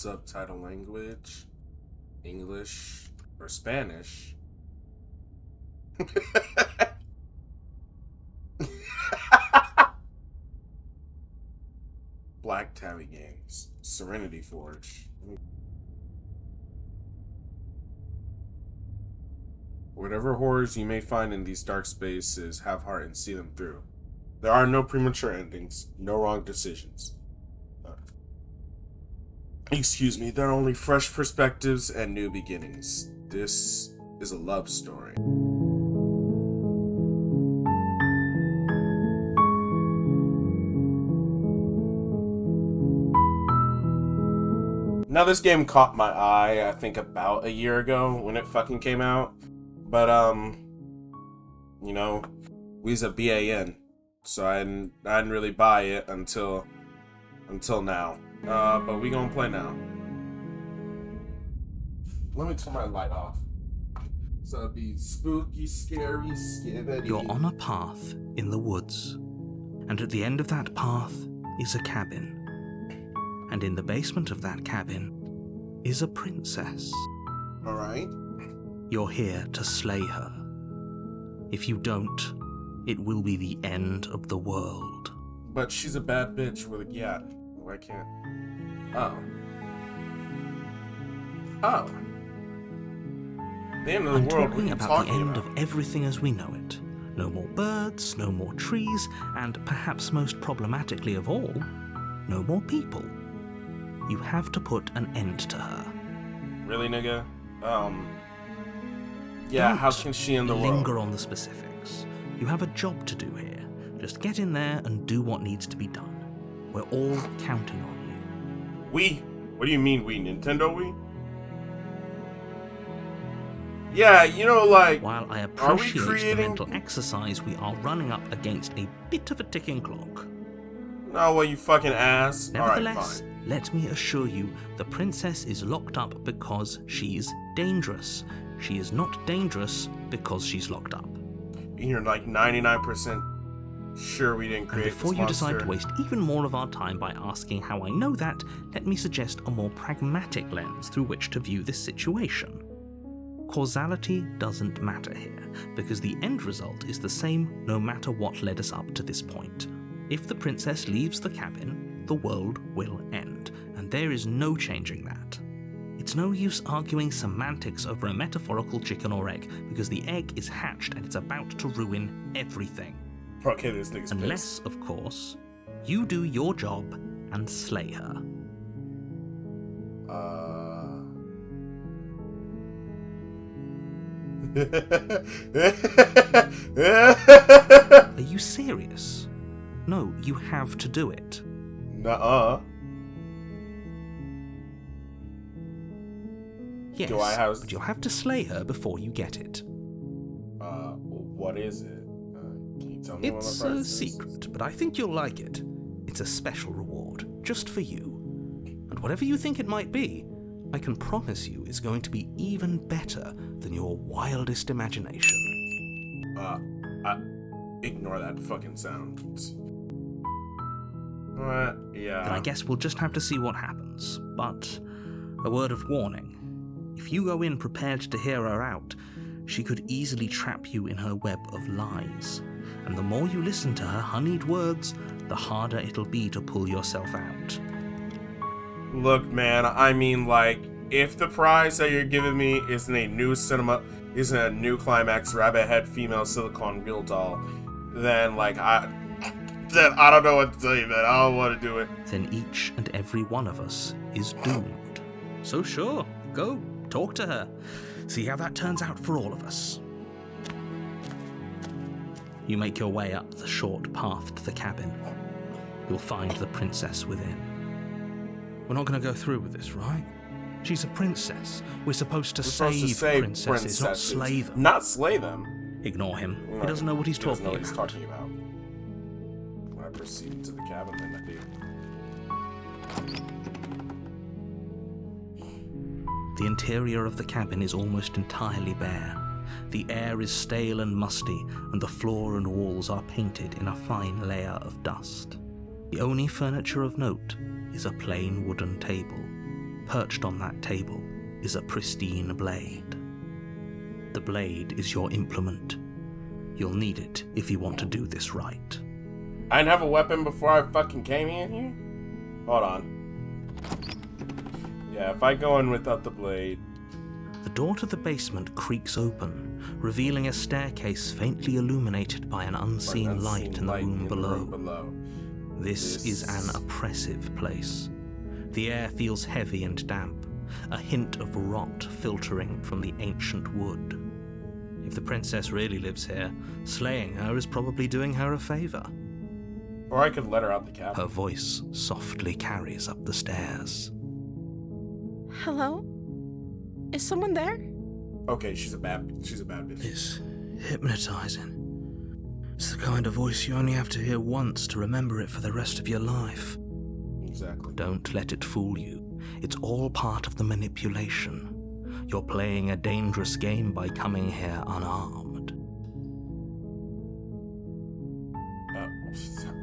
subtitle language, English or Spanish. Black Tabby Games, Serenity Forge. Whatever horrors you may find in these dark spaces, have heart and see them through. There are no premature endings, no wrong decisions. Excuse me, there are only fresh perspectives and new beginnings. This is a love story. Now, this game caught my eye, I think, about a year ago when it fucking came out. But, you know, we's a BAN, so I didn't really buy it until now. But we gonna play now. Let me turn my light off. So it'd be spooky, scary, skibbity. You're on a path in the woods, and at the end of that path is a cabin. And in the basement of that cabin is a princess. Alright. You're here to slay her. If you don't, it will be the end of the world. But she's a bad bitch with a gat. Why can't... Oh. The end of the I'm world. talking about the end of everything as we know it. No more birds, no more trees, and perhaps most problematically of all, no more people. You have to put an end to her. Really, nigga? Yeah, Don't how can she end the world? linger on the specifics. You have a job to do here. Just get in there and do what needs to be done. We're all counting on you. We? What do you mean we? Nintendo we? Yeah, you know, like... While I Are we appreciate creating... the mental exercise, we are running up against a bit of a ticking clock. No, well, you fucking ass. Nevertheless, Alright, fine. let me assure you, the princess is locked up because she's dangerous. She is not dangerous because she's locked up. You're like 99% sure we didn't And create before this you decide monster. to waste even more of our time by asking how I know that, let me suggest a more pragmatic lens through which to view this situation. Causality doesn't matter here, because the end result is the same no matter what led us up to this point. If the princess leaves the cabin, the world will end, and there is no changing that. It's no use arguing semantics over a metaphorical chicken or egg, because the egg is hatched and it's about to ruin everything. Okay, this nigga's Unless, of course, you do your job and slay her. Are you serious? No, you have to do it. Nuh-uh. Yes, Do I have... but you'll have to slay her before you get it. What is it? Can you tell me what It's the price a is? secret, but I think you'll like it. It's a special reward, just for you. And whatever you think it might be, I can promise you it's going to be even better than your wildest imagination. Ignore that fucking sound. Yeah. Then I guess we'll just have to see what happens. But a word of warning. If you go in prepared to hear her out, she could easily trap you in her web of lies. And the more you listen to her honeyed words, the harder it'll be to pull yourself out. Look, man, I mean, like, if the prize that you're giving me isn't a new climax rabbit head female silicone real doll, then I don't know what to tell you, man. I don't want to do it. Then each and every one of us is doomed. So sure, go, talk to her. See how that turns out for all of us. You make your way up the short path to the cabin. You'll find the princess within. We're not going to go through with this, right? She's a princess. We're supposed to save princesses, not slay them. Not slay them. Ignore him. He doesn't know what he's talking about. When I proceed to the cabin, then I do. The interior of the cabin is almost entirely bare. The air is stale and musty, and the floor and walls are painted in a fine layer of dust. The only furniture of note is a plain wooden table, Perched on that table is a pristine blade. The blade is your implement. You'll need it if you want to do this right. I didn't have a weapon before I fucking came in here? Hold on. Yeah, if I go in without the blade... The door to the basement creaks open, revealing a staircase faintly illuminated by an unseen light in the room below. This is an oppressive place. The air feels heavy and damp, a hint of rot filtering from the ancient wood. If the princess really lives here, slaying her is probably doing her a favor. Or I could let her out the cabin. Her voice softly carries up the stairs. Hello? Is someone there? Okay, she's a bad bitch. It's hypnotizing. It's the kind of voice you only have to hear once to remember it for the rest of your life. Exactly. Don't let it fool you. It's all part of the manipulation. You're playing a dangerous game by coming here unarmed.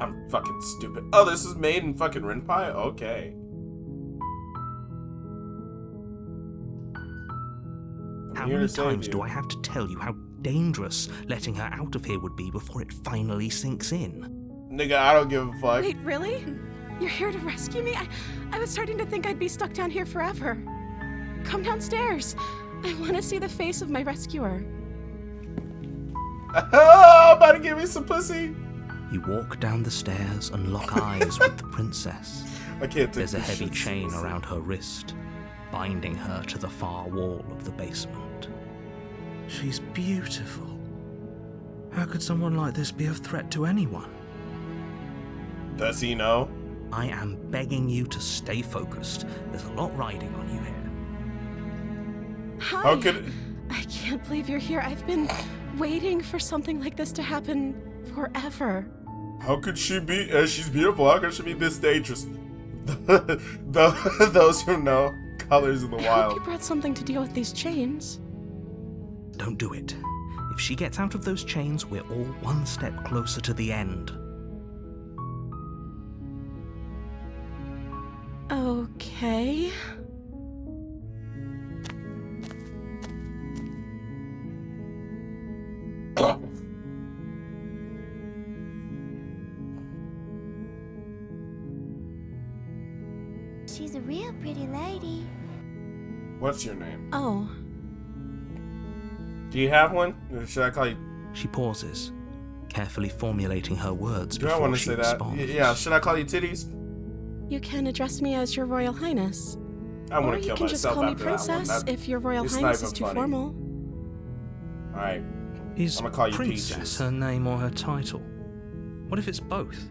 I'm fucking stupid. Oh, this is made in fucking Renpai? Okay. How many times do I have to tell you how dangerous letting her out of here would be before it finally sinks in? Nigga, I don't give a fuck. Wait, really? You're here to rescue me? I was starting to think I'd be stuck down here forever. Come downstairs. I want to see the face of my rescuer. Oh, about to give me some pussy. You walk down the stairs and lock eyes with the princess. I can't take There's a this heavy shit chain seriously. around her wrist, binding her to the far wall of the basement. She's beautiful. How could someone like this be a threat to anyone? Does he know? I am begging you to stay focused. There's a lot riding on you here. Hi. How could... I can't believe you're here. I've been waiting for something like this to happen forever. How could she be... she's beautiful. How could she be this dangerous? Those who know colors in the I hope you wild. brought something to deal with these chains. Don't do it. If she gets out of those chains, we're all one step closer to the end. Okay. She's a real pretty lady. What's your name? Oh, Do you have one? Or should I call you... She pauses, carefully formulating her words Do I before want to she say that? responds. Yeah, should I call you Titties? you can address me as Your Royal Highness. I Or want to you kill can just myself call me after that one. Princess That- if Your Royal it's not Highness even is too funny. formal. Alright. Is I'm gonna call you Princess Peaches. her name or her title? What if it's both?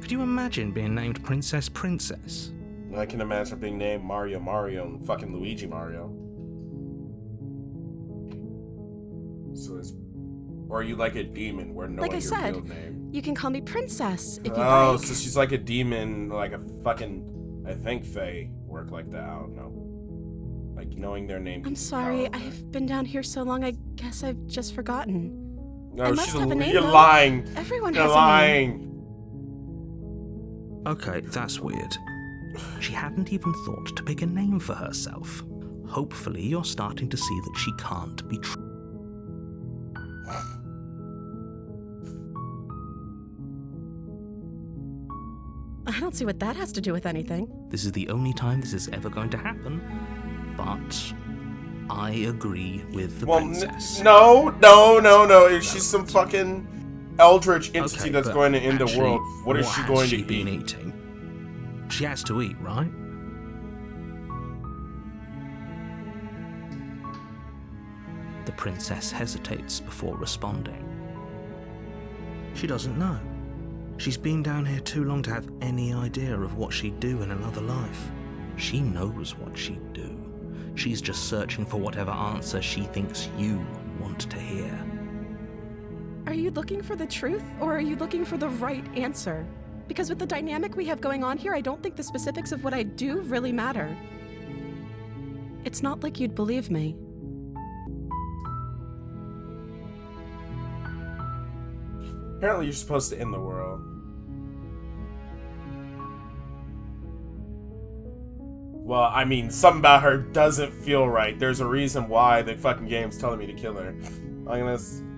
Could you imagine being named Princess Princess? I can imagine being named Mario and fucking Luigi Mario. So it's... Or are you like a demon where no Like I your said, real name? You can call me Princess if you Oh, like. so she's like a demon, like a fucking... I think Fae work like that, I don't know. Like knowing their name. I'm gives you sorry, power, I've been down here so long, I guess I've just forgotten. No, I must she's have a name, You're though. lying. Everyone You're has a name. lying. Okay, that's weird. She hadn't even thought to pick a name for herself. Hopefully you're starting to see that she can't be true. I don't see what that has to do with anything. This is the only time this is ever going to happen, but I agree with the princess. No. If she's some fucking eldritch entity that's but going to end the actually, world, what is she has going she to been eat? eating? She has to eat, right? The princess hesitates before responding. She doesn't know. She's been down here too long to have any idea of what she'd do in another life. She knows what she'd do. She's just searching for whatever answer she thinks you want to hear. Are you looking for the truth, or are you looking for the right answer? Because with the dynamic we have going on here, I don't think the specifics of what I do really matter. It's not like you'd believe me. Apparently you're supposed to end the world. Well, I mean, something about her doesn't feel right. There's a reason why the fucking game's telling me to kill her.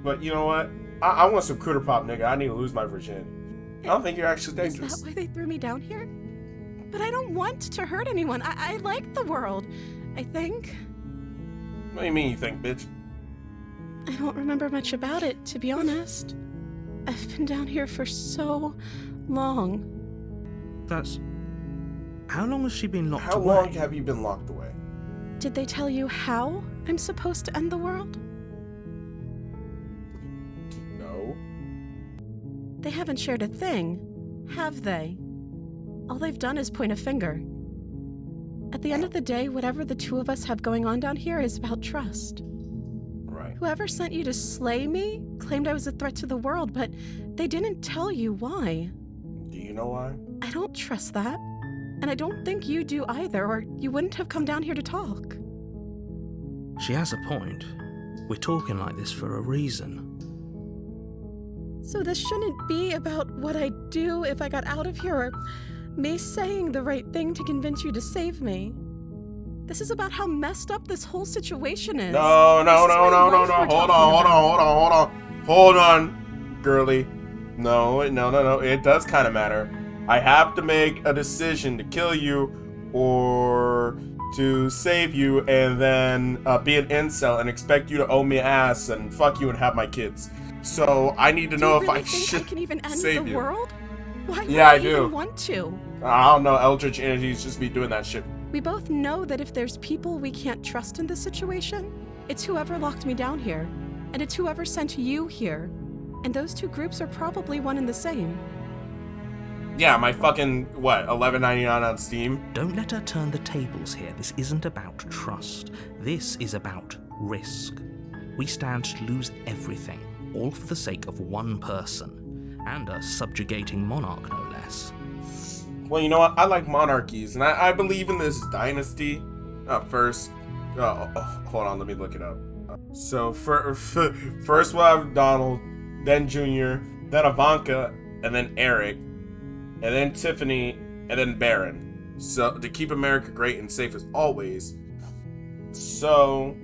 But you know what? I want some cooter pop, nigga. I need to lose my virginity. I don't think you're actually dangerous. Is that why they threw me down here? But I don't want to hurt anyone. I like the world, I think. What do you mean you think, bitch? I don't remember much about it, to be honest. I've been down here for so long. That's... How long has she been locked How away? long have you been locked away? Did they tell you how I'm supposed to end the world? No. They haven't shared a thing, have they? All they've done is point a finger. At the end of the day, whatever the two of us have going on down here is about trust. Right. Whoever sent you to slay me claimed I was a threat to the world, but they didn't tell you why. Do you know why? I don't trust that. And I don't think you do either, or you wouldn't have come down here to talk. She has a point. We're talking like this for a reason. So this shouldn't be about what I'd do if I got out of here, or me saying the right thing to convince you to save me. This is about how messed up this whole situation is. No. Hold on, girly. No. It does kind of matter. I have to make a decision to kill you or to save you and then be an incel and expect you to owe me ass and fuck you and have my kids. So I need to know if I should I can even end save the you. world? Why would Yeah, I I do. even want to? I don't know, Eldritch entities just be doing that shit. We both know that if there's people we can't trust in this situation, it's whoever locked me down here, and it's whoever sent you here. And those two groups are probably one and the same. Yeah, my fucking, $11.99 on Steam? Don't let her turn the tables here. This isn't about trust. This is about risk. We stand to lose everything, all for the sake of one person, and a subjugating monarch, no less. Well, you know what? I like monarchies, and I believe in this dynasty. First, hold on, let me look it up. So, first we'll have Donald, then Junior, then Ivanka, and then Eric, and then Tiffany, and then Barron. So, to keep America great and safe as always. So,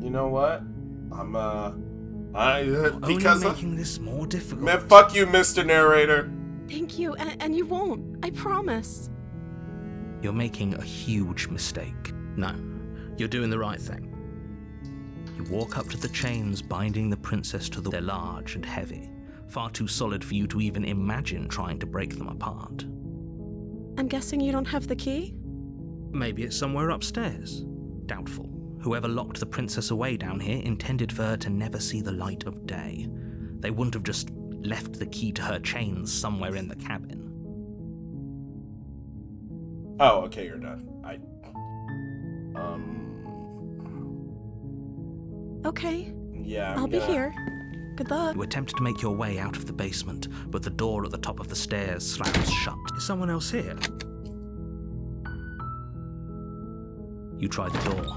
you know what? Because only making this more difficult. Man, fuck you, Mr. Narrator. Thank you, and you won't. I promise. You're making a huge mistake. No, you're doing the right thing. You walk up to the chains binding the princess to the... They're large and heavy, far too solid for you to even imagine trying to break them apart. I'm guessing you don't have the key? Maybe it's somewhere upstairs. Doubtful. Whoever locked the princess away down here intended for her to never see the light of day. They wouldn't have just left the key to her chains somewhere in the cabin. Oh, okay, you're done. Okay, Yeah, I'll be here. Good luck. You attempt to make your way out of the basement, but the door at the top of the stairs slams shut. Is someone else here? You try the door.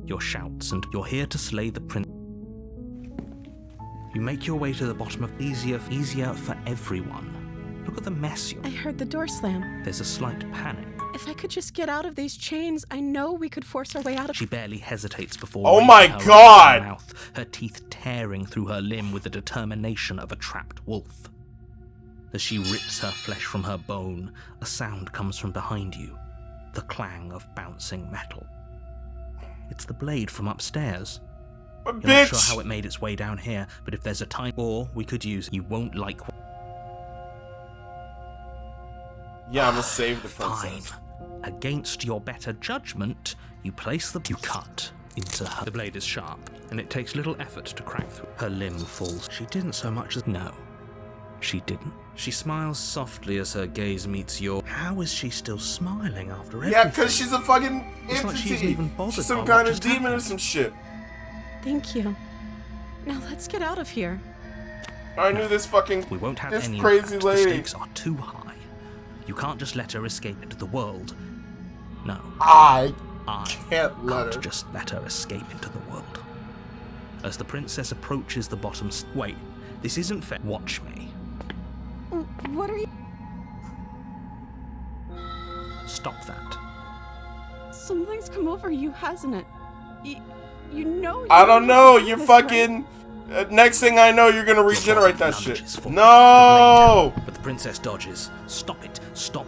Your shouts, and you're here to slay the prince. You make your way to the bottom of easier for everyone. Look at the mess I heard the door slam. There's a slight panic. If I could just get out of these chains, I know we could force our way out of... She barely hesitates before Oh raising my her God! mouth, her teeth tearing through her limb with the determination of a trapped wolf. As she rips her flesh from her bone, a sound comes from behind you, the clang of bouncing metal. It's the blade from upstairs. You're not Bitch! sure how it made its way down here, but if there's a time, or we could use, you won't like. Yeah, I'm gonna save the Fine. princess. Against your better judgment, you place the you cut into her. The blade is sharp, and it takes little effort to crack through. Her limb falls. She didn't so much as no. She didn't. She smiles softly as her gaze meets your. How is she still smiling after everything? Yeah, because she's a fucking It's entity. like she isn't even bothered She's some by kind what of just demon or happened. some shit. Thank you. Now let's get out of here. I knew this fucking We won't have this any crazy of that. lady. The stakes are too high. You can't just let her escape into the world. No, I I can't let can't her. just let her escape into the world. As the princess approaches the bottom wait, this isn't fair. Watch me. What are you... stop that. Something's come over you, hasn't it? You know. I don't know. You're this, fucking. Next thing I know, you're gonna regenerate that shit. Lunges for No. the blade, but the princess dodges. Stop it. Stop.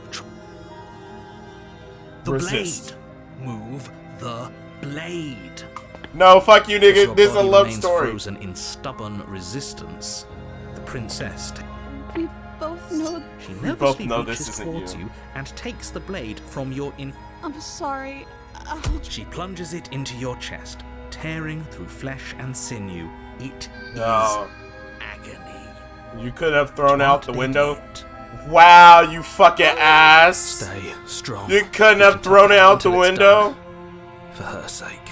The Resist. blade. Move the blade. No, fuck you, As nigga. your This is a body love remains story. Frozen in stubborn resistance. The princess. We both know. She both nervously know reaches this isn't towards you. you and takes the blade from your I'm sorry. She plunges it into your chest, tearing through flesh and sinew. It No. is agony. You could have thrown out the Don't window. let it. Wow, you fucking ass. Stay strong. You couldn't We have can thrown tough it it out until the it's window? done. For her sake.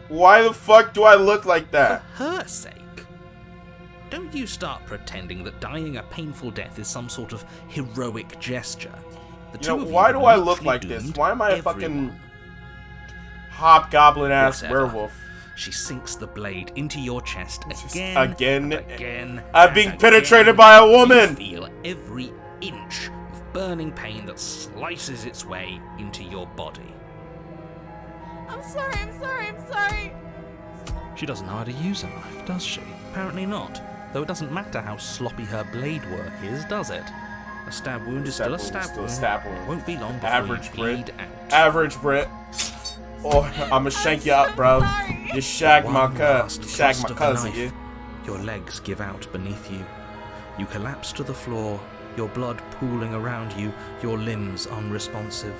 Why the fuck do I look like that? For her sake. Don't you start pretending that dying a painful death is some sort of heroic gesture. The You two know, of why have do I look mutually like this? doomed Why am I a everyone. fucking hobgoblin ass Whatever. werewolf? She sinks the blade into your chest Just again, again. and again. I'm and being again. penetrated by a woman. You feel every inch of burning pain that slices its way into your body. I'm sorry. I'm sorry. I'm sorry. She doesn't know how to use a knife, does she? Apparently not. Though it doesn't matter how sloppy her blade work is, does it? A stab wound is still a stab wound. It won't be long before Average you Brit. bleed out. Average Brit. Oh, I'ma shank you up, bro. You shag my One cut. last Shag thrust my of the cousin, knife. yeah. Your legs give out beneath you. You collapse to the floor, your blood pooling around you, your limbs unresponsive.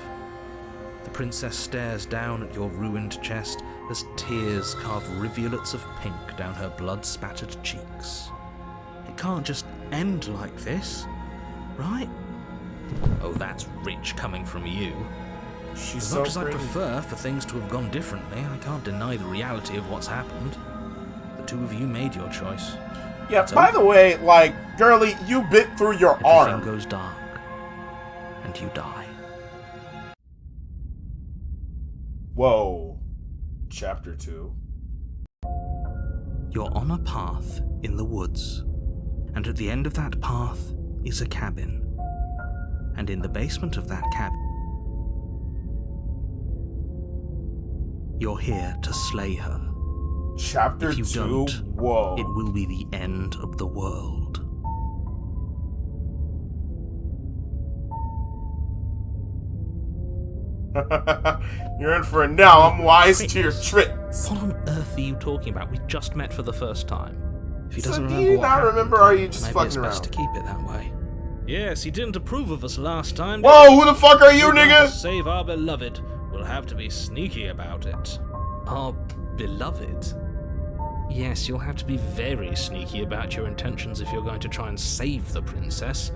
The princess stares down at your ruined chest as tears carve rivulets of pink down her blood-spattered cheeks. It can't just end like this, right? Oh, that's rich coming from you. She's As so much as I pretty. prefer for things to have gone differently, I can't deny the reality of what's happened. The two of you made your choice. Yeah, So- by the way, like, girly, you bit through your Everything arm. goes dark, and you die. Whoa. Chapter 2. You're on a path in the woods, and at the end of that path is a cabin. And in the basement of that cabin, you're here to slay her. Chapter If you 2? don't, Whoa. It will be the end of the world. You're in for it now. I'm wise to your tricks. What on earth are you talking about? We just met for the first time. If he So doesn't do remember you what not happened, remember, or are you just maybe fucking it's best to around? keep it that way. Yes, he didn't approve of us last time. Whoa, who the fuck are you, To nigga? save our beloved, we'll have to be sneaky about it. Our beloved? Yes, you'll have to be very sneaky about your intentions if you're going to try and save the princess.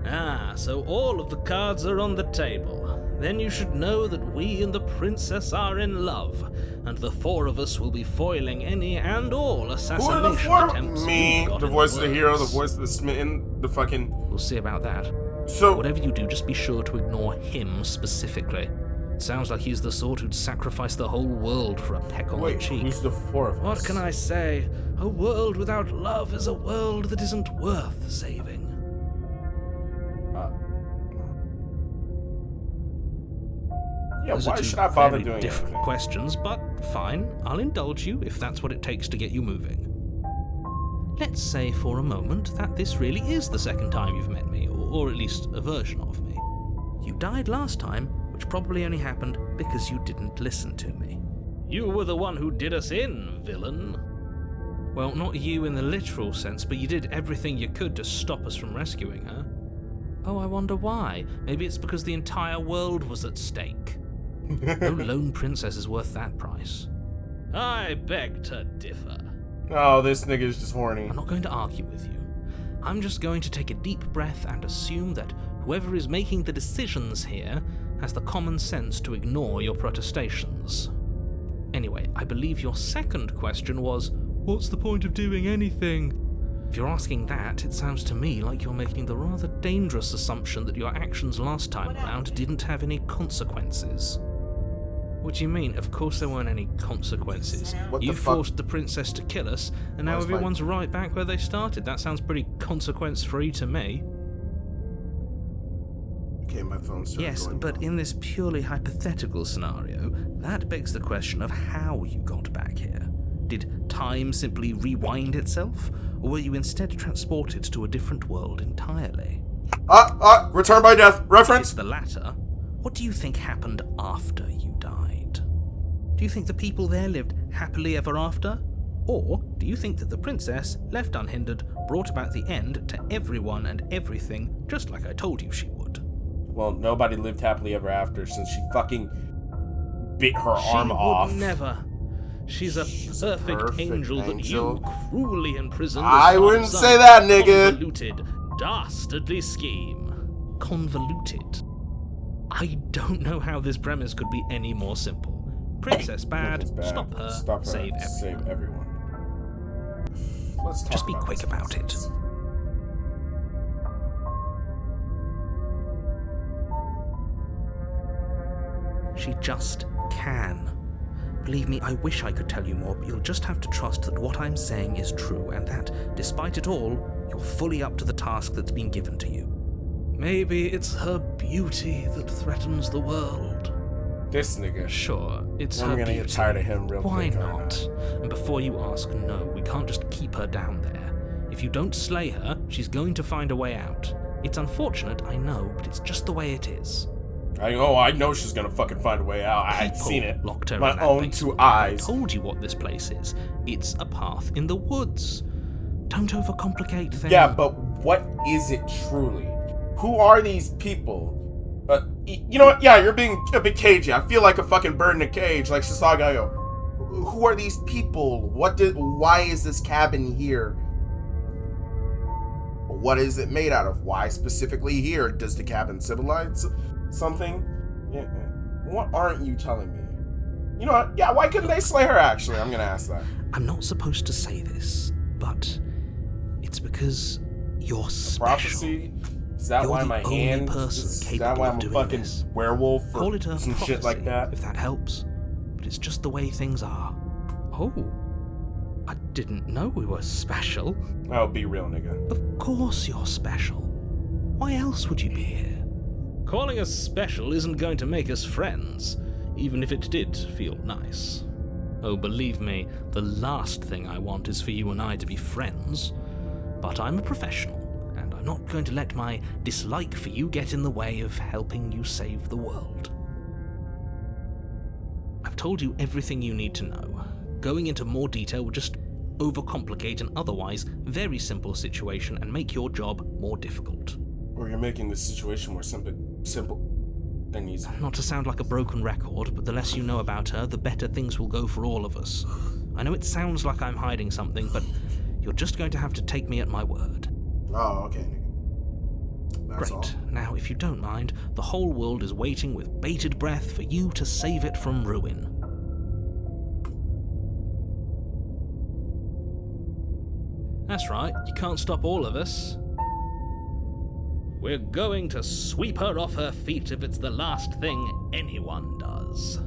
Ah, so all of the cards are on the table. Then you should know that we and the princess are in love, and the four of us will be foiling any and all Who are the assassination four? attempts Me, you've got the in voice of the hero, the works. voice of the smitten, the fucking... We'll see about that. So, Whatever you do, just be sure to ignore him specifically. It sounds like he's the sort who'd sacrifice the whole world for a peck on wait, the cheek. who's the four of us? What can I say? A world without love is a world that isn't worth saving. Yeah, Those why are two should I bother very doing different anything? questions, but fine. I'll indulge you if that's what it takes to get you moving. Let's say for a moment that this really is the second time you've met me, or at least a version of me. You died last time, which probably only happened because you didn't listen to me. You were the one who did us in, villain. Well, not you in the literal sense, but you did everything you could to stop us from rescuing her. Oh, I wonder why. Maybe it's because the entire world was at stake. No lone princess is worth that price. I beg to differ. Oh, this nigga is just horny. I'm not going to argue with you. I'm just going to take a deep breath and assume that whoever is making the decisions here has the common sense to ignore your protestations. Anyway, I believe your second question was, what's the point of doing anything? If you're asking that, it sounds to me like you're making the rather dangerous assumption that your actions last time around didn't have any consequences. What do you mean? Of course there weren't any consequences. What the You fuck? forced the princess to kill us, and now Where's my- everyone's right back where they started. That sounds pretty consequence-free to me. Okay, my phone started Yes, going but off. in this purely hypothetical scenario, that begs the question of how you got back here. Did time simply rewind itself, or were you instead transported to a different world entirely? Return by death. If Reference? it's the latter, what do you think happened after you died? Do you think the people there lived happily ever after? Or do you think that the princess, left unhindered, brought about the end to everyone and everything, just like I told you she would? Well, nobody lived happily ever after since she fucking bit her She arm would off. never. She's a perfect angel that angel. you cruelly imprisoned. I as part wouldn't of some say that, nigga. Convoluted, dastardly scheme. Convoluted. I don't know how this premise could be any more simple. Princess bad, It's bad. stop her, save everyone. Save everyone. Let's talk Just be about quick this about it. princess. She just can. Believe me, I wish I could tell you more, but you'll just have to trust that what I'm saying is true, and that, despite it all, you're fully up to the task that's been given to you. Maybe it's her beauty that threatens the world. This nigga. Sure, it's I'm her gonna beauty. get tired of him real Why quick. aren't not? And before you ask, no, we can't just keep her down there. If you don't slay her, she's going to find a way out. It's unfortunate, I know, but it's just the way it is. I know she's gonna fucking find a way out. I've People seen it. locked her My in that own basement. two eyes. I told you what this place is. It's a path in the woods. Don't overcomplicate things. Yeah, but what is it truly? Who are these people? You know what? Yeah, you're being a bit cagey. I feel like a fucking bird in a cage, like Sasagayo. Who are these people? Why is this cabin here? What is it made out of? Why specifically here? Does the cabin symbolize something? Yeah. What aren't you telling me? You know what? Yeah, why couldn't they slay her, actually? I'm gonna ask that. I'm not supposed to say this, but it's because you're special. Prophecy? Is that You're why the my only hand? person Is that capable why of I'm a doing fucking this. werewolf Call or it a some shit like prophecy, that? if that helps. But it's just the way things are. Oh, I didn't know we were special. Oh, be real, nigga. Of course you're special. Why else would you be here? Calling us special isn't going to make us friends, even if it did feel nice. Oh, believe me, the last thing I want is for you and I to be friends. But I'm a professional, and I'm not going to let my dislike for you get in the way of helping you save the world. I've told you everything you need to know. Going into more detail would just overcomplicate an otherwise very simple situation and make your job more difficult. Or you're making this situation more simple than easy. Not to sound like a broken record, but the less you know about her, the better things will go for all of us. I know it sounds like I'm hiding something, but you're just going to have to take me at my word. Oh, okay, nigga. That's Great. all. Now, if you don't mind, the whole world is waiting with bated breath for you to save it from ruin. That's right, you can't stop all of us. We're going to sweep her off her feet if it's the last thing anyone does.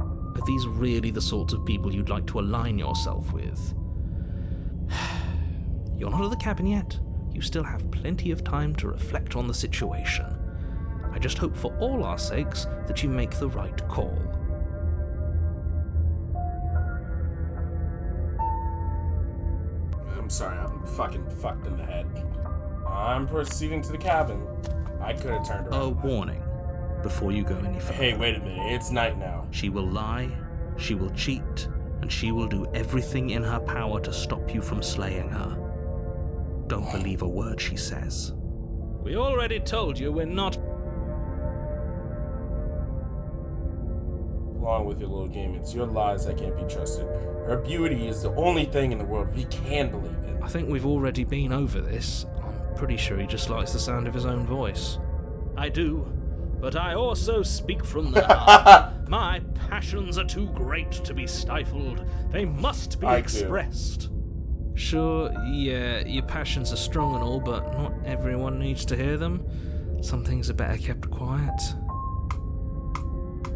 Are these really the sorts of people you'd like to align yourself with? You're not at the cabin yet. You still have plenty of time to reflect on the situation. I just hope for all our sakes that you make the right call. I'm sorry, I'm fucking fucked in the head. I'm proceeding to the cabin. I could have turned A around. warning before you go any further. Hey, wait a minute. It's night now. She will lie, she will cheat, and she will do everything in her power to stop you from slaying her. Don't believe a word she says. We already told you we're not. Along with your little game, it's your lies that can't be trusted. Her beauty is the only thing in the world we can believe in. I think we've already been over this. I'm pretty sure he just likes the sound of his own voice. I do, but I also speak from the heart. My passions are too great to be stifled. They must be I do. expressed. Sure, yeah, your passions are strong and all, but not everyone needs to hear them. Some things are better kept quiet.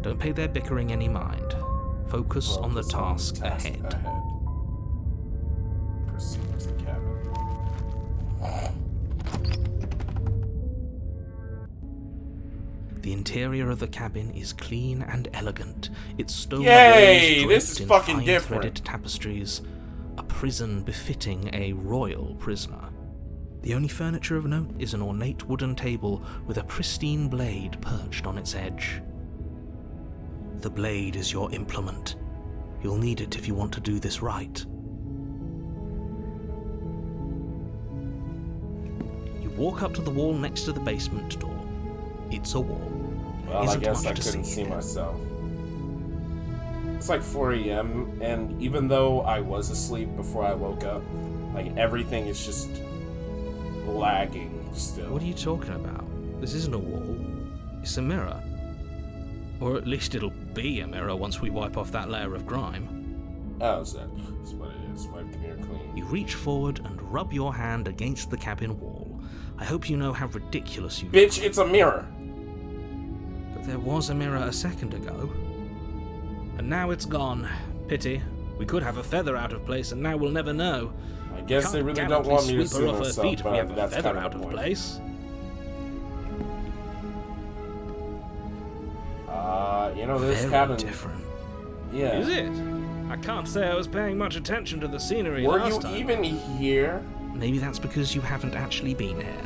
Don't pay their bickering any mind. Focus on the task ahead. Proceed to the cabin. The interior of the cabin is clean and elegant. Its stone Yay, walls this is draped in fucking fine different. threaded tapestries. A prison befitting a royal prisoner. The only furniture of note is an ornate wooden table with a pristine blade perched on its edge. The blade is your implement. You'll need it if you want to do this right. You walk up to the wall next to the basement door. It's a wall. Well, I Isn't guess I much to couldn't see see here. myself. It's like 4 a.m. and even though I was asleep before I woke up, like everything is just lagging still. What are you talking about? This isn't a wall. It's a mirror. Or at least it'll be a mirror once we wipe off that layer of grime. Oh, so that's what it is. Wipe the mirror clean. You reach forward and rub your hand against the cabin wall. I hope you know how ridiculous you Bitch, it's a mirror. But there was a mirror a second ago. And now it's gone. Pity. We could have a feather out of place and now we'll never know. I guess they Can't really don't gallantly want me to sweep see her off her myself, feet if we have but a that's feather kind out of of the point. place. You know, this Very cabin. different. Yeah. Is it? I can't say I was paying much attention to the scenery Were last you time. even here? Maybe that's because you haven't actually been here.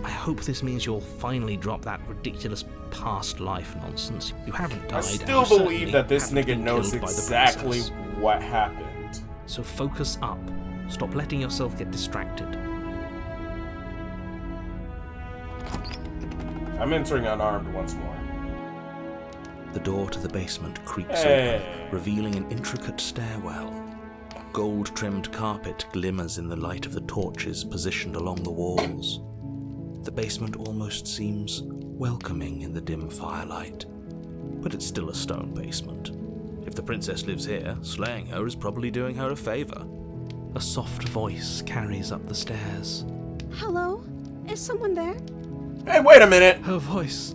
I hope this means you'll finally drop that ridiculous past life nonsense. You haven't died. I and still you believe certainly that this haven't nigga been knows killed by the exactly princess. what happened. So focus up. Stop letting yourself get distracted. I'm entering unarmed once more. The door to the basement creaks Hey. open, revealing an intricate stairwell. Gold-trimmed carpet glimmers in the light of the torches positioned along the walls. The basement almost seems welcoming in the dim firelight. But it's still a stone basement. If the princess lives here, slaying her is probably doing her a favor. A soft voice carries up the stairs. Hello? Is someone there? Hey, wait a minute! Her voice.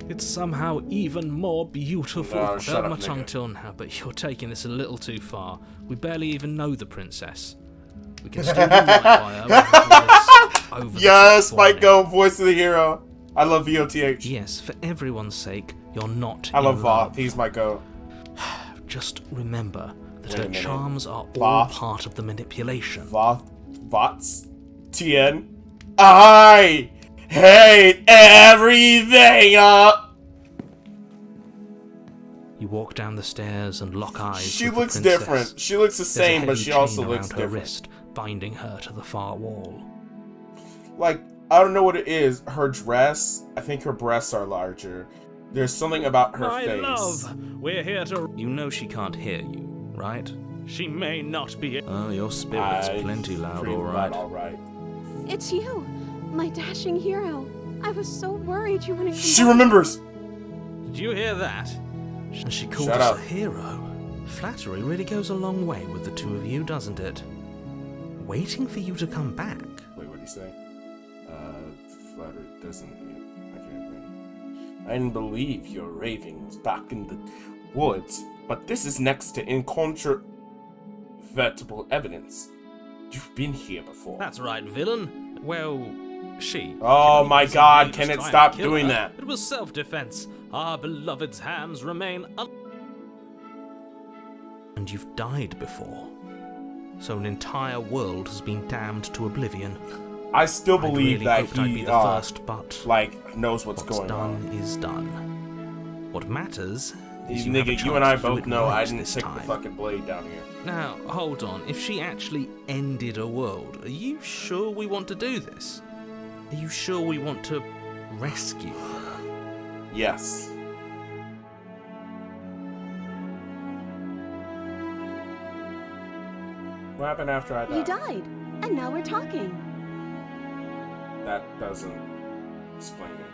It's somehow even more beautiful. No, I've shut held up, my nigga. tongue till now, but you're taking this a little too far. We barely even know the princess. We can still do right by her. with over the Yes, top Mike warning. Go, voice of the hero. I love VOTH. Yes, for everyone's sake, you're not I love in Voth. He's my go. Just remember that Wait a her minute. charms are all Voth. part of the manipulation. Vots? Tien? I hate everything up! You walk down the stairs and lock eyes She with the looks princess. different. She looks the There's a same, but heavy she also chain looks around her different. wrist, binding her to the far wall. Like, I don't know what it is. Her dress, I think her breasts are larger. There's something about her My face. love, we're here to... You know she can't hear you, right? She may not be... Oh, your spirit's plenty loud, Pretty all loud, right. all right. It's you, my dashing hero. I was so worried you wouldn't come She back. remembers! Did you hear that? And she called Shut us up. a hero. Flattery really goes a long way with the two of you, doesn't it? Waiting for you to come back. Wait, what did he say? Flattery doesn't... I can't think. I didn't believe your ravings back in the woods, but this is next to incontrovertible evidence. You've been here before. That's right, villain. Well, she... Oh my wasn't God, me can just it trying stop to kill doing her. that? It was self-defense. Our beloved's hands remain And you've died before. So an entire world has been damned to oblivion. I still I'd believe really that hoped I'd be he, the first, but like, knows what's what's going done on. is done. What matters is Nigga, have a you chance and I to do both it know I right didn't this take time. the fucking blade down here. Now, hold on. If she actually ended a world, are you sure we want to do this? Are you sure we want to rescue her? Yes. What happened after I died? You died, and now we're talking. That doesn't explain it.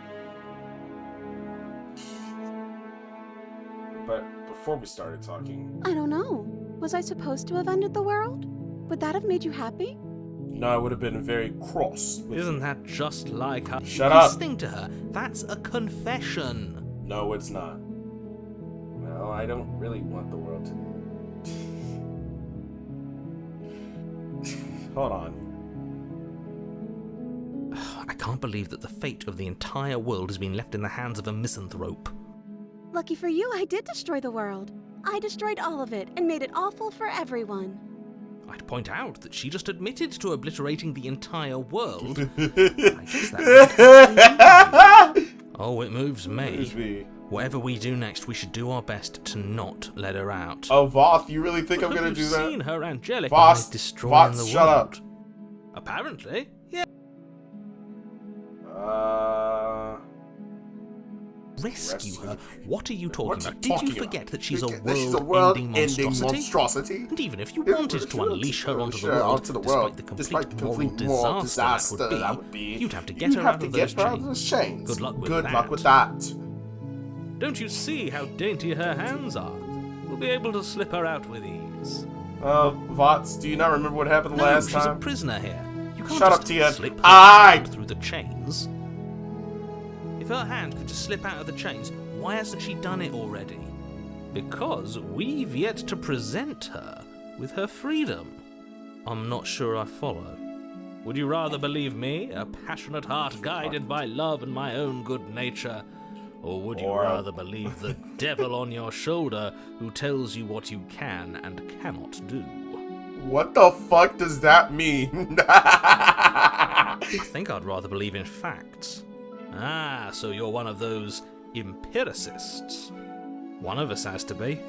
But before we started talking, I don't know. Was I supposed to have ended the world? Would that have made you happy? no, I would have been very cross. With Isn't that just like her? Shut up. Listening to her, that's a confession. No, it's not. Well, I don't really want the world to know. Hold on. I can't can't believe that the fate of the entire world has been left in the hands of a misanthrope. Lucky for you, I did destroy the world. I destroyed all of it and made it awful for everyone. I'd point out that she just admitted to obliterating the entire world. I guess that Oh, it moves me. Whatever we do next, we should do our best to not let her out. Oh, Voth, you really think I'm gonna do that? Have you seen her angelic Voth, eyes destroying the shut world? up. Apparently, yeah. Rescue her? What are you talking about? Did you forget that she's a world-ending monstrosity? And even if you wanted to unleash her onto the world, despite the complete moral disaster that would be, you'd have to get her out of those chains. Good luck with that. Don't you see how dainty her hands are? We'll be able to slip her out with ease. Vots, do you not remember what happened last time? She's a prisoner here. You can't Shut up, just Tia. slip her hand through the chains. If her hand could just slip out of the chains, why hasn't she done it already? Because we've yet to present her with her freedom. I'm not sure I follow. Would you rather believe me, a passionate heart guided by love and my own good nature? Or would you rather believe the devil on your shoulder who tells you what you can and cannot do? What the fuck does that mean? I think I'd rather believe in facts. Ah, so you're one of those empiricists. One of us has to be.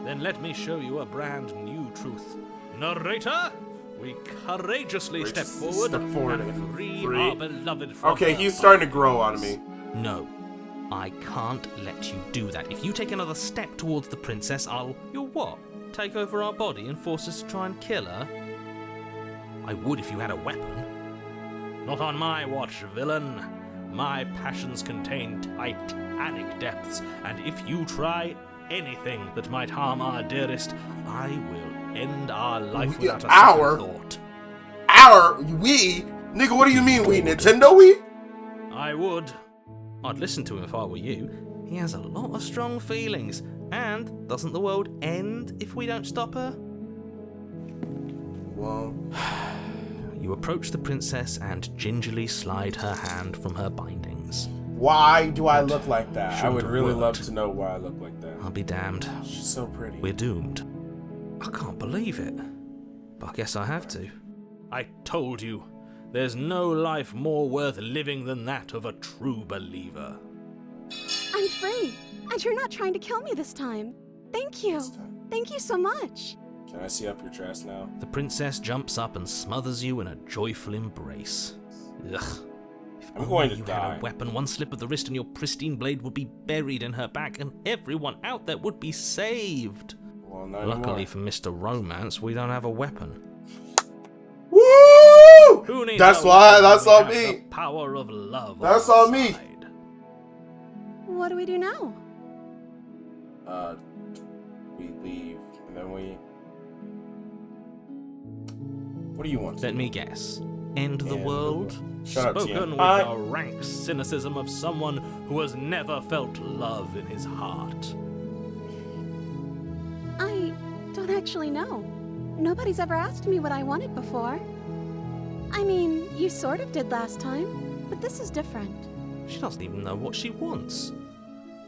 Then let me show you a brand new truth. Narrator, we courageously step forward and free our beloved from Okay, he's starting to grow on me. No, I can't let you do that. If you take another step towards the princess, You'll what? Take over our body and force us to try and kill her? I would if you had a weapon. Not on my watch, villain. My passions contain titanic depths, and if you try anything that might harm our dearest, I will end our life without a second thought. We? Nigga, what do you mean we? Nintendo we? I would. I'd listen to him if I were you. He has a lot of strong feelings. And doesn't the world end if we don't stop her? Well... You approach the princess and gingerly slide her hand from her bindings. Why do I look like that? I would really love to know why I look like that. I'll be damned. She's so pretty. We're doomed. I can't believe it. But I guess I have to. I told you, there's no life more worth living than that of a true believer. I'm free, and you're not trying to kill me this time. Thank you. Thank you so much. Can I see up your chest now? The princess jumps up and smothers you in a joyful embrace. Ugh. If I'm going to you die. had a weapon, one slip of the wrist and your pristine blade would be buried in her back, and everyone out there would be saved. Well, not Luckily for Mr. Romance, we don't have a weapon. Woo! Who needs That's a why. weapon That's when on we have me. the power of love. That's on on me. side? What do we do now? We leave, and then we... What do you want? Let me guess. End the world? Shut up, Spoken Tia. with the rank cynicism of someone who has never felt love in his heart. I don't actually know. Nobody's ever asked me what I wanted before. I mean, you sort of did last time, but this is different. She doesn't even know what she wants.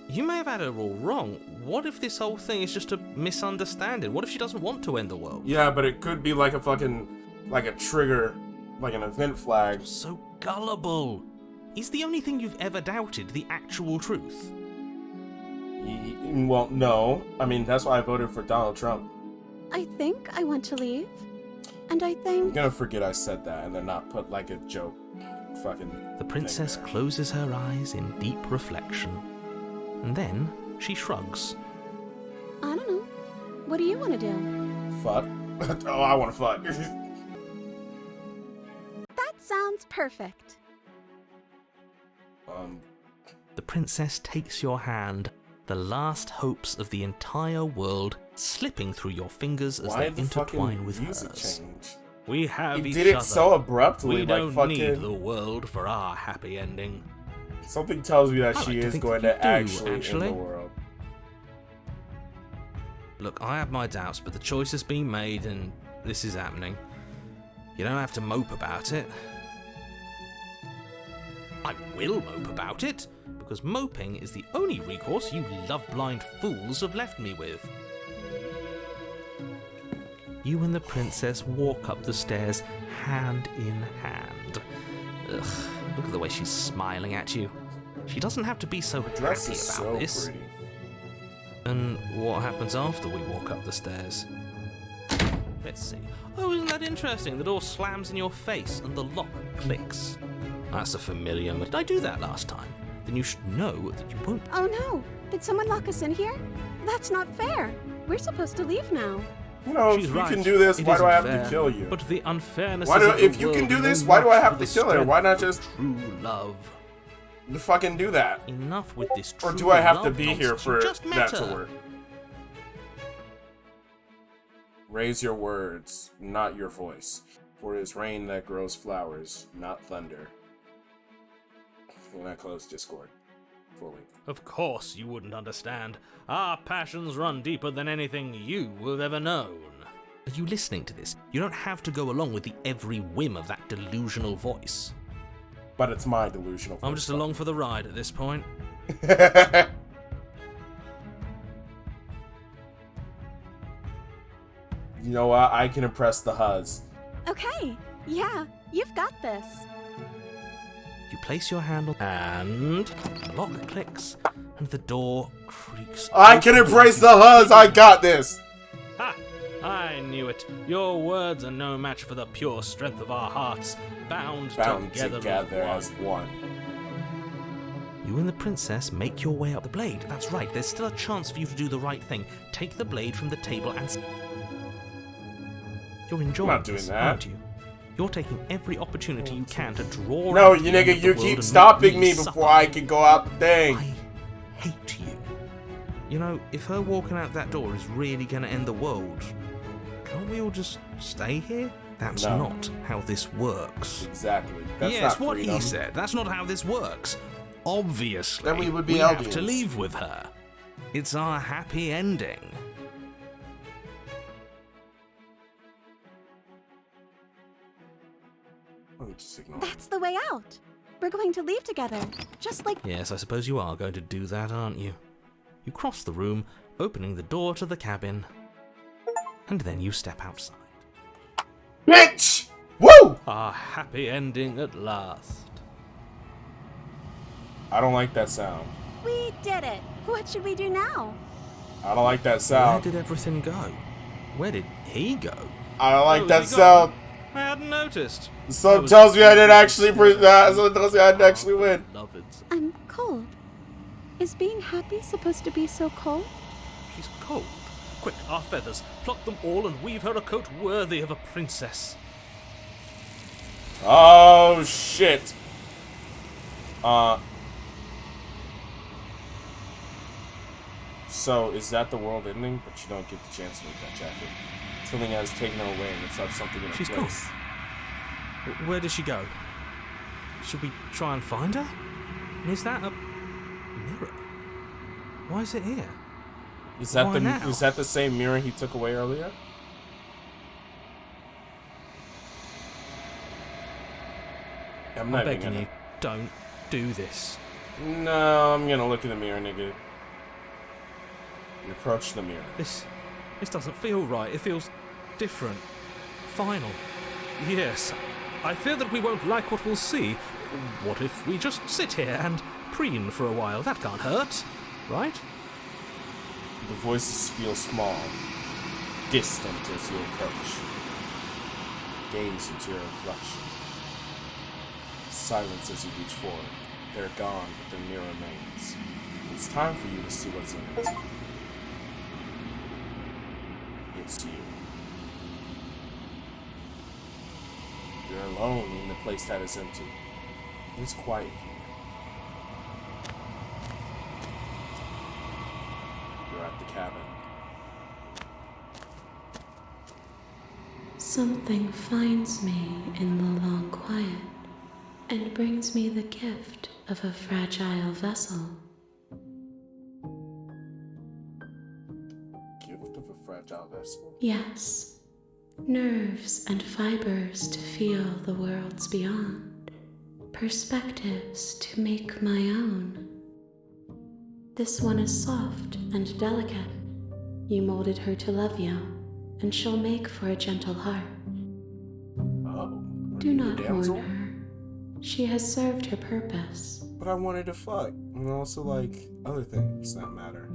You may have had her all wrong. What if this whole thing is just a misunderstanding? What if she doesn't want to end the world? Yeah, but it could be like a fucking... like a trigger, like an event flag. So gullible. Is the only thing you've ever doubted the actual truth? Well, no. I mean, that's why I voted for Donald Trump. I think I want to leave. And I I'm think... gonna forget I said that and then not put like a joke fucking... The princess closes her eyes in deep reflection. And then she shrugs. I don't know. What do you want to do? Fuck. Oh, I want to fuck. That sounds perfect. The princess takes your hand, the last hopes of the entire world slipping through your fingers as they intertwine with hers. We have each other. He did it so abruptly. We like don't fucking... need the world for our happy ending. Something tells me that I she like to is think going that to you do, actually end the world. Look, I have my doubts, but the choice has been made and this is happening. You don't have to mope about it. will mope about it, because moping is the only recourse you love-blind fools have left me with. You and the princess walk up the stairs hand in hand. Ugh, look at the way she's smiling at you. She doesn't have to be so happy about Dress is so this. pretty. And what happens after we walk up the stairs? Let's see. Oh, isn't that interesting? The door slams in your face and the lock clicks. That's a familiar. Did I do that last time? Then you should know that you won't. Oh no! Did someone lock us in here? That's not fair. We're supposed to leave now. You know, She's if you right. can do this, It why do I have isn't to fair, kill you? But the unfairness If you can do this, why do I have to kill her? Why not just true love? fucking do that? Enough with this Or true do I have to love be here nonsense. for You just met that to her. work? Raise your words, not your voice, for it is rain that grows flowers, not thunder. When I close Discord fully. Of course you wouldn't understand. Our passions run deeper than anything you have ever known. Are you listening to this? You don't have to go along with the every whim of that delusional voice. But it's my delusional. I'm just along for the ride at this point. You know what? I can impress the Huz. Okay, yeah, you've got this. You place your hand on and the lock clicks and the door creaks. I can open. embrace the Huz. I got this. Ha! I knew it. Your words are no match for the pure strength of our hearts, bound together as one. You and the princess make your way up the blade. That's right, there's still a chance for you to do the right thing. Take the blade from the table and... You're enjoying I'm not doing this, that. aren't you? You're taking every opportunity you can to draw No, out you the end nigga, of the you world keep and stopping make me suffer. before I can go out the thing. I hate you. You know, if her walking out that door is really gonna end the world, can't we all just stay here? That's No. not how this works. Exactly. That's Yes, not what freedom. he said. That's not how this works. Obviously, Then we would be have to Eldians. leave with her. It's our happy ending. Let me just ignore it. That's the way out. We're going to leave together, just like... Yes, I suppose you are going to do that, aren't you? You cross the room, opening the door to the cabin, and then you step outside. Bitch! Woo! Our happy ending at last. I don't like that sound. We did it. What should we do now? I don't like that Where sound. did everything go? Where did he go? I don't like Where that was he gone? sound. I hadn't noticed. Something tells me I didn't actually. Something tells me I didn't actually win. Beloveds. I'm cold. Is being happy supposed to be so cold? She's cold. Quick, our feathers. Pluck them all and weave her a coat worthy of a princess. Oh shit. So is that the world ending? But you don't get the chance to make that jacket. Something has taken her away, and it's not something in her She's place. Where did she go? Should we try and find her? And is that a mirror? Why is it here? Is that Why now? is that the same mirror he took away earlier? I'm not I'm even begging gonna. you, don't do this. No, I'm gonna look in the mirror, nigga. You approach the mirror. This doesn't feel right. It feels different. Final. Yes, I fear that we won't like what we'll see. What if we just sit here and preen for a while? That can't hurt, right? The voices feel small, distant as you approach. Gaze into your reflection. Silence as you reach forward. They're gone, but the mirror remains. It's time for you to see what's in it. It's you. You're alone in the place that is empty. It's quiet here. You're at the cabin. Something finds me in the long quiet and brings me the gift of a fragile vessel. Gift of a fragile vessel. Yes, nerves and fibers to feel the worlds beyond, perspectives to make my own. This one is soft and delicate. You molded her to love you, and she'll make for a gentle heart. Oh. Do not mourn her. She has served her purpose. But I wanted to fuck. And also, like, other things that matter.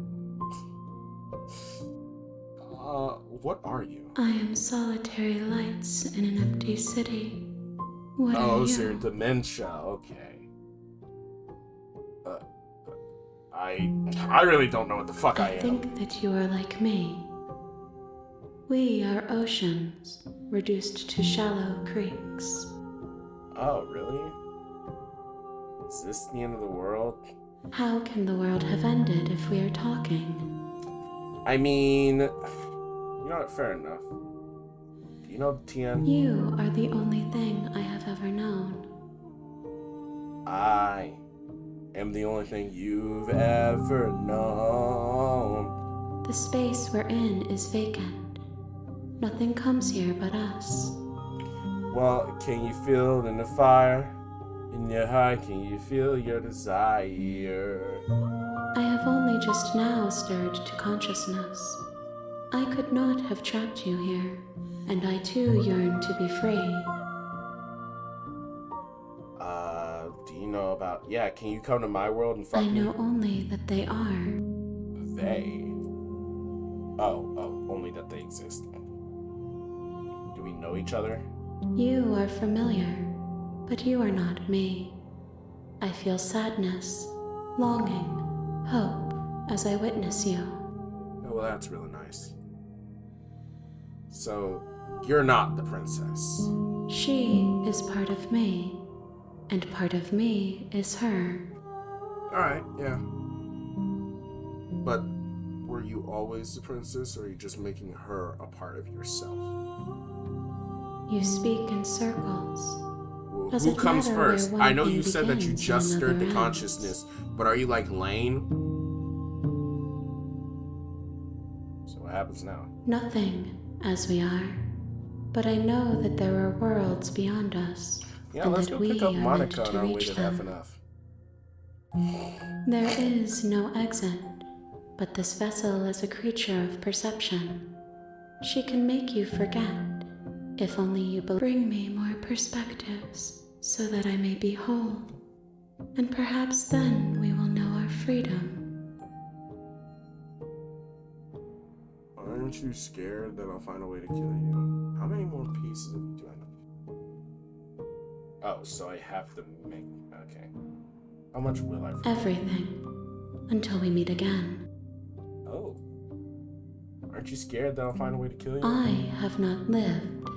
What are you? I am solitary lights in an empty city. What are you? So you're dementia. Okay. I really don't know what the fuck I am. think that you are like me. We are oceans, reduced to shallow creeks. Oh, really? Is this the end of the world? How can the world have ended if we are talking? I mean, you know what? Fair enough. Do you know Tien? You are the only thing I have ever known. I am the only thing you've ever known. The space we're in is vacant. Nothing comes here but us. Well, can you feel it in the fire? In your heart, can you feel your desire? I have only just now stirred to consciousness. I could not have trapped you here, and I too yearn to be free. Do you know about... Yeah, can you come to my world and fuck I know me? only that they are. They? Oh, only that they exist. Do we know each other? You are familiar, but you are not me. I feel sadness, longing, hope as I witness you. Oh, well, that's really nice. So, you're not the princess. She is part of me, and part of me is her. Alright, yeah. But were you always the princess, or are you just making her a part of yourself? You speak in circles. Well, Does who it comes matter where first? one I know thing you said that you begins just and stirred the another ends? consciousness, but are you like Lane? So what happens now? Nothing, as we are. But I know that there are worlds beyond us, Yeah, and let's that go we pick up are meant Monica to on our way reach to them. FNF. There is no exit, but this vessel is a creature of perception. She can make you forget, if only you bring me more perspectives, so that I may be whole. And perhaps then we will know our freedom. Aren't you scared that I'll find a way to kill you? How many more pieces of you do I know? Oh, so I have to make... Okay. How much will I... Everything. Until we meet again. Oh. Aren't you scared that I'll find a way to kill you? I have not lived.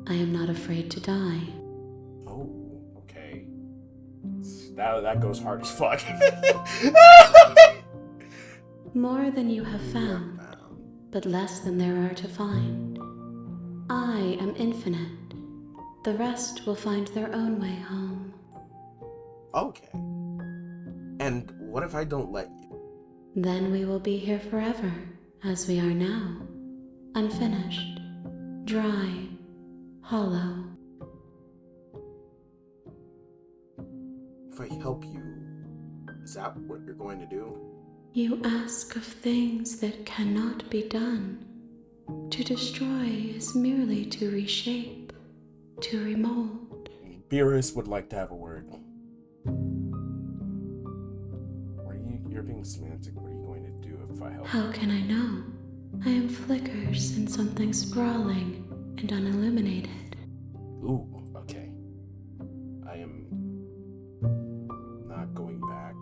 I am not afraid to die. Oh, okay. That goes hard as fuck. More than you have found, but less than there are to find. I am infinite. The rest will find their own way home. Okay. And what if I don't let you? Then we will be here forever, as we are now. Unfinished, dry, hollow. If I help you, is that what you're going to do? You ask of things that cannot be done. To destroy is merely to reshape, to remold. Beerus would like to have a word. You're being semantic. What are you going to do if I help? How can I know? I am flickers in something sprawling and unilluminated. Ooh, okay. I am not going back.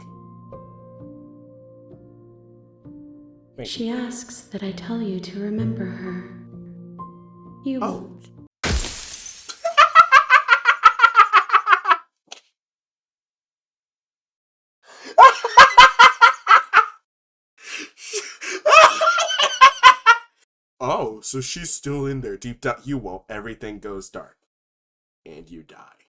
Thank She you. asks that I tell you to remember her. You Oh. won't. Oh, so she's still in there deep down. You won't. Everything goes dark. And you die.